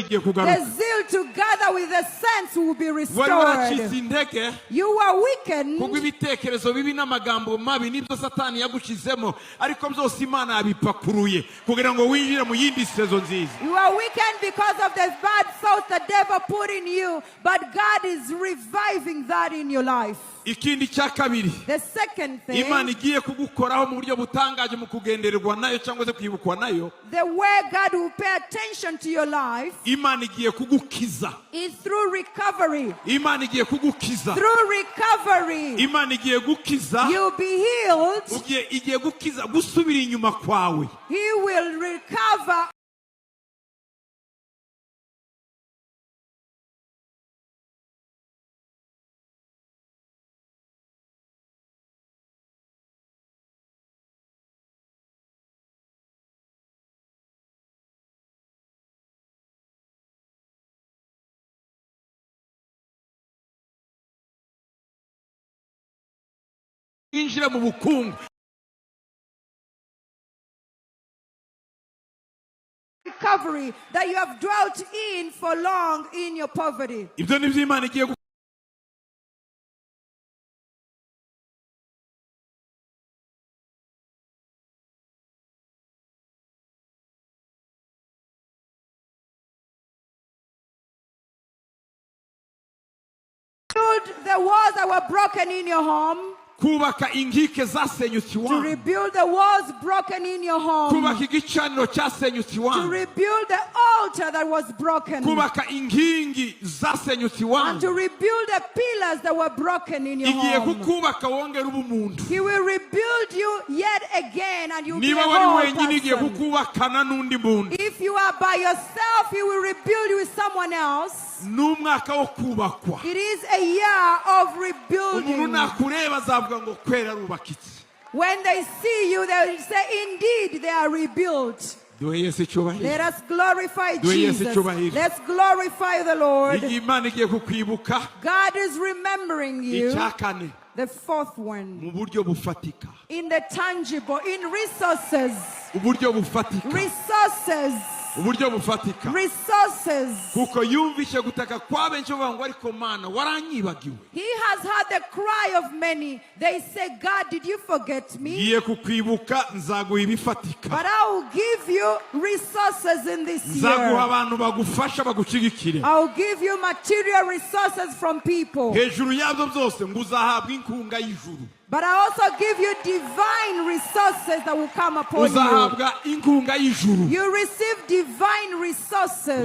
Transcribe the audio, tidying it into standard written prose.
The zeal together with the sense will be restored. You were weakened. You are weakened because of the bad thoughts the devil put in you, but God is reviving that in your life. The second thing, the way God will pay attention to your life is through recovery. Through recovery, you'll be healed. He will recover. Recovery that you have dwelt in for long in your poverty. The walls that were broken in your home. To rebuild the walls broken in your home. To rebuild the altar that was broken. And to rebuild the pillars that were broken in your home. He will rebuild you yet again, and you will be a whole person. If you are by yourself, he will rebuild you with someone else. It is a year of rebuilding. When they see you, they will say, indeed, they are rebuilt. Let us glorify Jesus. Let's glorify the Lord. God is remembering you. The fourth one, in the tangible, in resources. Resources. Resources. He has heard the cry of many. They say, God, did you forget me? But I will give you resources in this year. I will give you material resources from people. But I also give you divine resources that will come upon you. You receive divine resources.